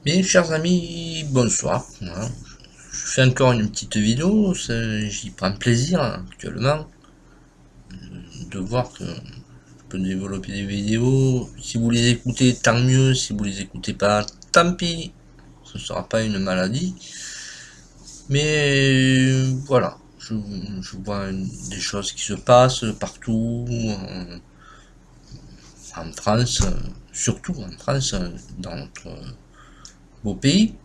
Mes chers amis, bonsoir. Voilà. Je fais encore une petite vidéo, j'y prends plaisir actuellement de voir que je peux développer des vidéos. Si vous les écoutez, tant mieux. Si vous les écoutez pas, tant pis. Ce ne sera pas une maladie. Mais voilà, je vois des choses qui se passent partout en France, surtout en France, dans notre beau pays.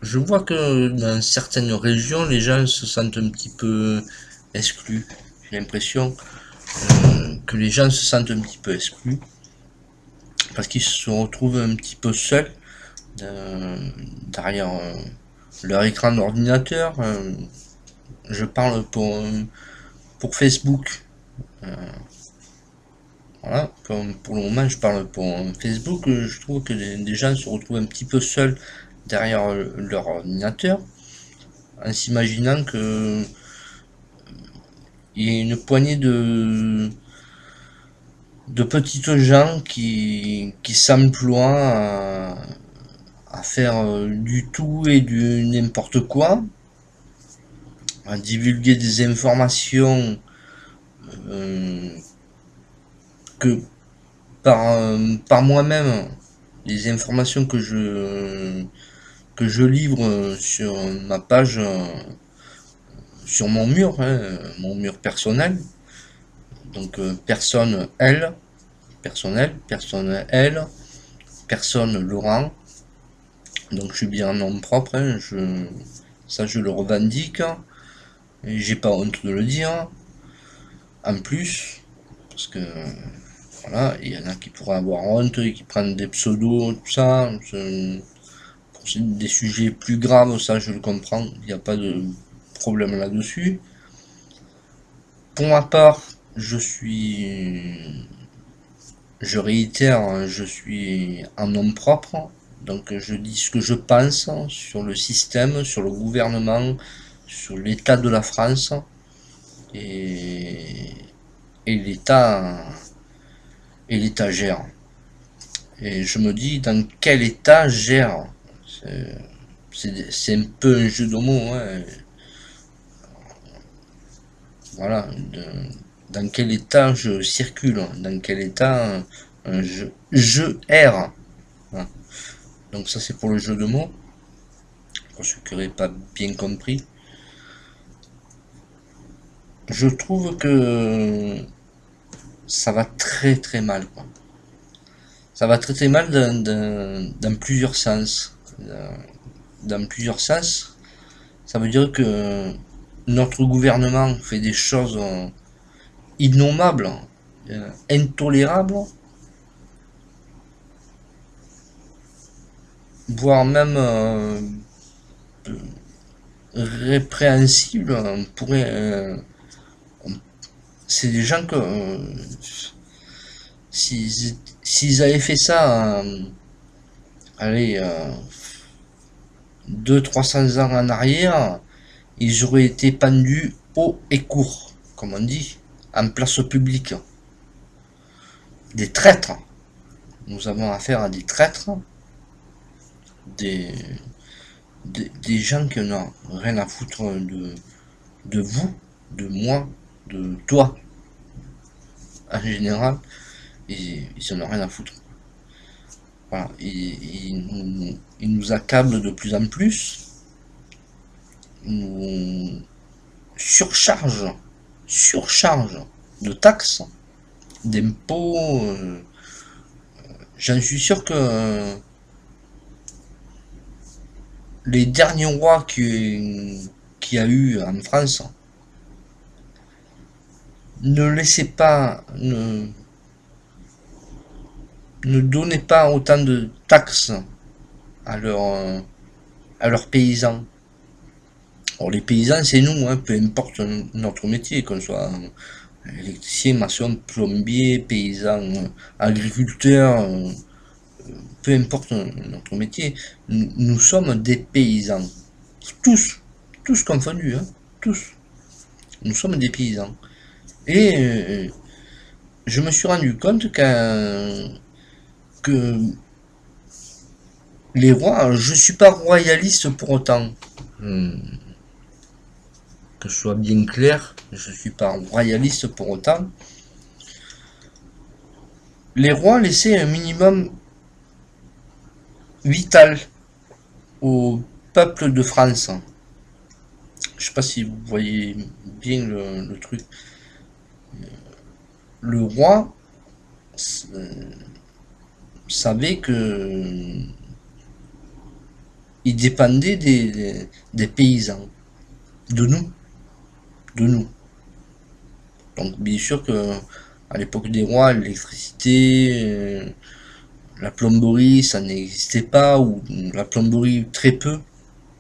Je vois que dans certaines régions, les gens se sentent un petit peu exclus. J'ai l'impression que les gens se sentent un petit peu exclus parce qu'ils se retrouvent un petit peu seuls derrière leur écran d'ordinateur. Je parle pour Facebook. Voilà, pour le moment, je parle pour Facebook. Je trouve que les gens se retrouvent un petit peu seuls derrière leur ordinateur en s'imaginant que il y a une poignée de petites gens qui s'emploient à faire du tout et du n'importe quoi, à divulguer des informations euh, que par moi-même, les informations que je livre sur ma page, sur mon mur personnel, donc personne L, personne Laurent. Donc je suis bien en nom propre, ça je le revendique, et j'ai pas honte de le dire. En plus, parce que voilà, il y en a qui pourraient avoir honte et qui prennent des pseudos, tout ça. Pour des sujets plus graves, ça je le comprends, il n'y a pas de problème là-dessus. Pour ma part, je réitère, je suis un nom propre, donc je dis ce que je pense sur le système, sur le gouvernement, sur l'état de la France et, et l'État gère. Et je me dis dans quel état gère. C'est un peu un jeu de mots, hein. Voilà. Dans quel état je circule, dans quel état je erre. Voilà. Donc ça c'est pour le jeu de mots, pour ceux qui n'auraient pas bien compris. Je trouve que ça va très très mal, quoi. Ça va très très mal dans plusieurs sens. Dans plusieurs sens, ça veut dire que notre gouvernement fait des choses innommables, intolérables, voire même répréhensibles. On pourrait, c'est des gens que s'ils avaient fait ça, allez, 200-300 ans en arrière, ils auraient été pendus haut et court, comme on dit, en place publique. Des traîtres. Nous avons affaire à des traîtres, des, des gens qui n'ont rien à foutre de vous, de moi, de toi, en général. Ils n'en ont rien à foutre. Voilà. Ils nous accablent de plus en plus, nous surchargent, surchargent de taxes, d'impôts. J'en suis sûr que les derniers rois qui a eu en France ne laissaient pas, ne donnaient pas autant de taxes à à leurs paysans. Alors les paysans, c'est nous, hein, peu importe notre métier, qu'on soit électricien, maçon, plombier, paysan, agriculteur, peu importe notre métier, nous sommes des paysans. Tous, tous confondus, hein, tous. Nous sommes des paysans. Et je me suis rendu compte que Les rois, je suis pas royaliste pour autant. Que ce soit bien clair, je suis pas royaliste pour autant. Les rois laissaient un minimum vital au peuple de France. Je sais pas si vous voyez bien le truc. Le roi savait que il dépendait des paysans, de nous, de nous. Donc bien sûr que à l'époque des rois, l'électricité, la plomberie, ça n'existait pas, ou la plomberie très peu.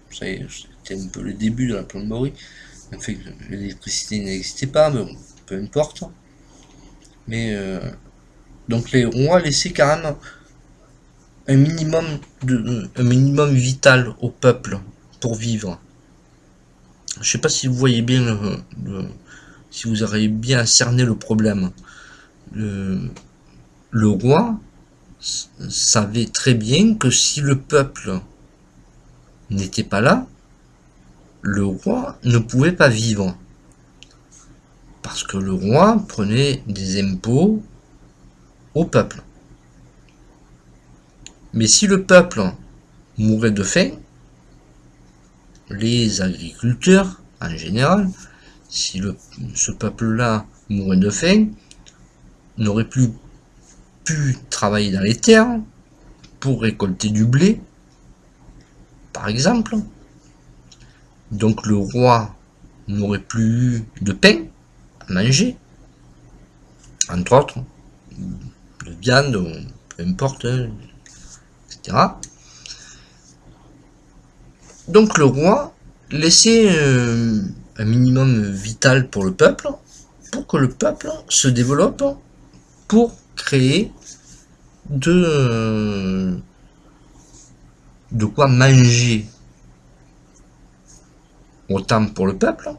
C'était un peu le début de la plomberie. En fait, l'électricité n'existait pas, mais bon, peu importe. Mais donc les rois laissaient quand même un minimum vital au peuple pour vivre. Je sais pas si vous voyez bien si vous arrivez bien à cerner le problème. Le, le roi savait très bien que si le peuple n'était pas là, le roi ne pouvait pas vivre. Parce que le roi prenait des impôts au peuple. Mais si le peuple mourait de faim, les agriculteurs en général, si ce peuple-là mourait de faim, n'aurait plus pu travailler dans les terres pour récolter du blé, par exemple. Donc le roi n'aurait plus eu de pain à manger, entre autres, de viande, peu importe, etc. Donc le roi laissait un minimum vital pour le peuple, pour que le peuple se développe, pour créer de quoi manger, autant pour le peuple,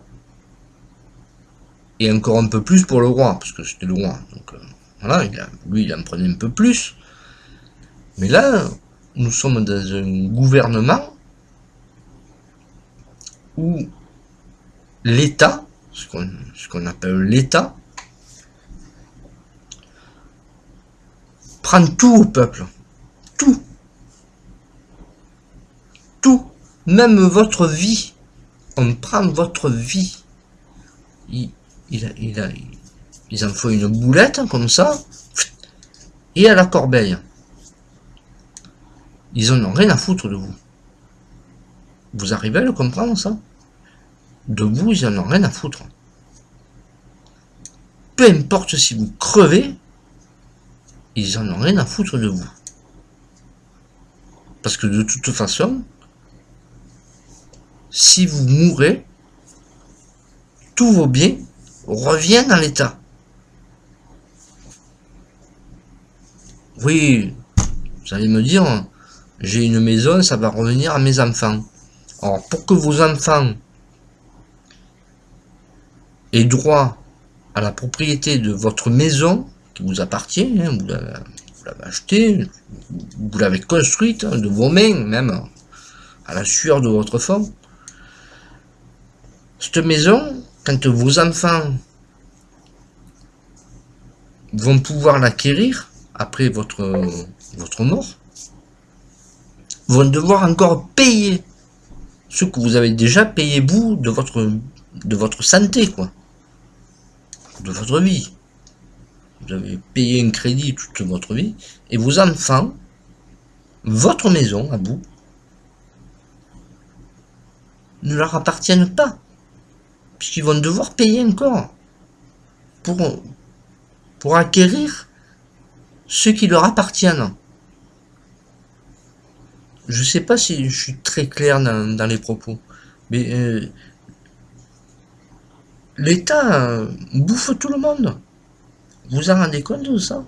et encore un peu plus pour le roi, parce que c'était le roi. Donc voilà, lui il en prenait un peu plus. Mais là, nous sommes dans un gouvernement où l'État, ce qu'on appelle l'État, prend tout au peuple. Tout. Tout. Même votre vie. On prend votre vie. Ils en font une boulette comme ça, et à la corbeille. Ils en ont rien à foutre de vous. Vous arrivez à le comprendre, ça? De vous, ils en ont rien à foutre. Peu importe si vous crevez, ils en ont rien à foutre de vous. Parce que de toute façon, si vous mourrez, tous vos biens reviennent à l'État. Oui, vous allez me dire, j'ai une maison, ça va revenir à mes enfants. Alors, pour que vos enfants aient droit à la propriété de votre maison, qui vous appartient, hein, vous l'avez achetée, vous l'avez construite, hein, de vos mains, même à la sueur de votre front. Cette maison, quand vos enfants vont pouvoir l'acquérir après votre mort, vont devoir encore payer ce que vous avez déjà payé vous de votre santé, quoi, de votre vie. Vous avez payé un crédit toute votre vie, et vos enfants, votre maison à vous, ne leur appartiennent pas, puisqu'ils vont devoir payer encore pour acquérir ce qui leur appartiennent. Je sais pas si je suis très clair dans les propos, mais l'État bouffe tout le monde. Vous en rendez compte de ça?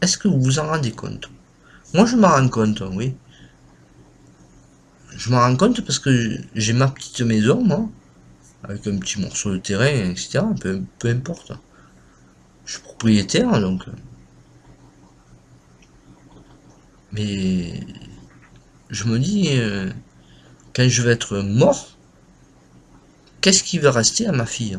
Est-ce que vous vous en rendez compte? Moi, je m'en rends compte, oui. Je m'en rends compte parce que j'ai ma petite maison, moi, avec un petit morceau de terrain, etc. Peu importe. Je suis propriétaire, donc Mais je me dis, quand je vais être mort, qu'est-ce qui va rester à ma fille?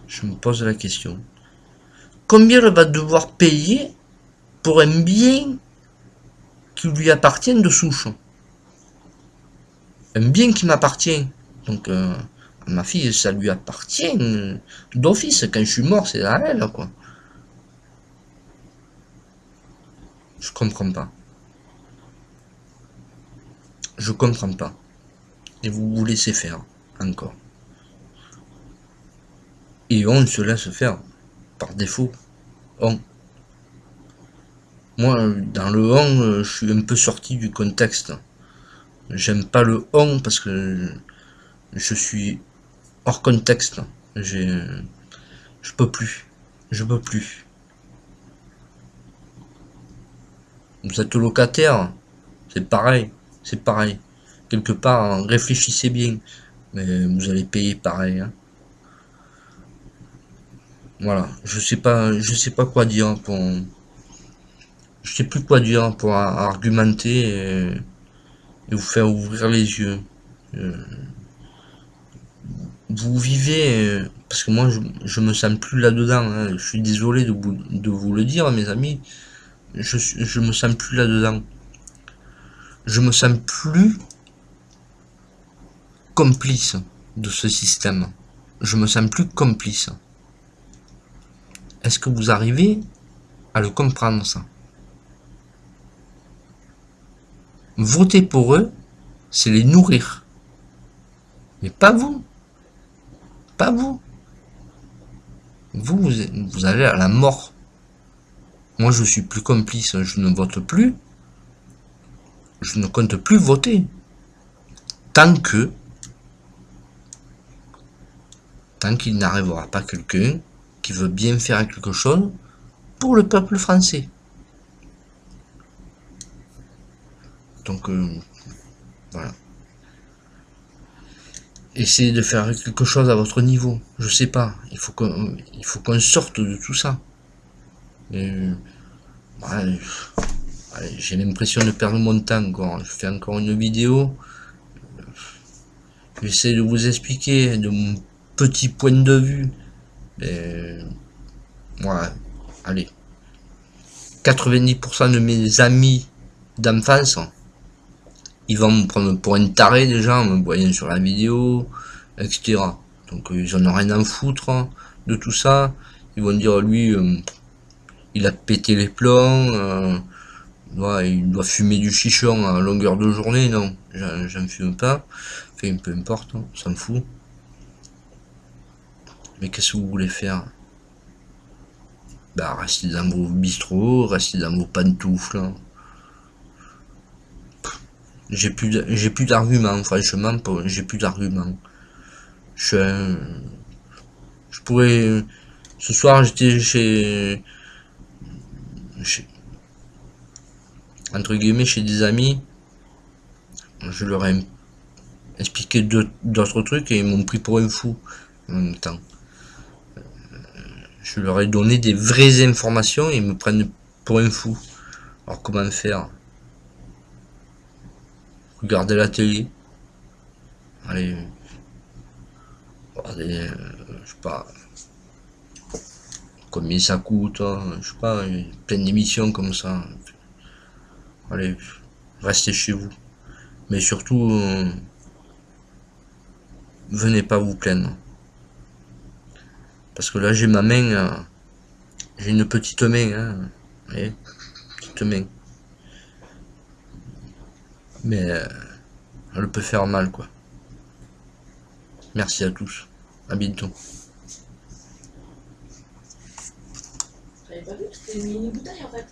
Je me pose la question. Combien elle va devoir payer pour un bien qui lui appartient de souche? Un bien qui m'appartient. Donc, ma fille, ça lui appartient d'office. Quand je suis mort, c'est à elle, quoi. Je comprends pas. Je comprends pas. Et vous vous laissez faire, encore. Et on se laisse faire, par défaut. On. Moi, dans le on, je suis un peu sorti du contexte. J'aime pas le on parce que je suis hors contexte. J'ai, je peux plus. Je peux plus. Vous êtes locataire, c'est pareil. C'est pareil. Quelque part, réfléchissez bien. Mais vous allez payer pareil, hein. Voilà. Je sais pas quoi dire pour, je sais plus quoi dire pour argumenter et vous faire ouvrir les yeux. Euh, Vous vivez, parce que moi je me sens plus là-dedans, hein. Je suis désolé de vous le dire, mes amis, je me sens plus là-dedans. Je me sens plus complice de ce système. Je me sens plus complice. Est-ce que vous arrivez à le comprendre, ça? Voter pour eux, c'est les nourrir. Mais pas vous. Pas vous. Vous allez à la mort. Moi, je suis plus complice. Je ne vote plus. Je ne compte plus voter. Tant que tant qu'il n'arrivera pas quelqu'un qui veut bien faire quelque chose pour le peuple français. Donc voilà. Essayez de faire quelque chose à votre niveau. Je sais pas. Il faut qu'on sorte de tout ça. Et, ouais, j'ai l'impression de perdre mon temps, quoi. Je fais encore une vidéo. J'essaie de vous expliquer de mon petit point de vue. Et, ouais, allez. 90% de mes amis d'enfance, ils vont me prendre pour un taré déjà en me voyant sur la vidéo, etc. Donc ils en ont rien à foutre de tout ça. Ils vont dire lui, il a pété les plombs, ouais, il doit fumer du chichon à longueur de journée. Non, j'en fume pas. Enfin, peu importe, on s'en fout. Mais qu'est-ce que vous voulez faire? Bah, restez dans vos bistrots, restez dans vos pantoufles. J'ai plus d'arguments, franchement, j'ai plus d'arguments. Je, je pourrais, ce soir, j'étais entre guillemets, chez des amis. Je leur ai expliqué d'autres trucs et ils m'ont pris pour un fou en même temps. Je leur ai donné des vraies informations et ils me prennent pour un fou. Alors comment faire? Regardez la télé. Allez, regardez, je sais pas combien ça coûte, hein, je sais pas, plein d'émissions comme ça. Allez, restez chez vous. Mais surtout, venez pas vous plaindre. Parce que là, j'ai ma main, j'ai une petite main, hein. Vous voyez, petite main. Mais elle peut faire mal, quoi. Merci à tous. À bientôt. J'avais pas vu que c'était une mini bouteille en fait.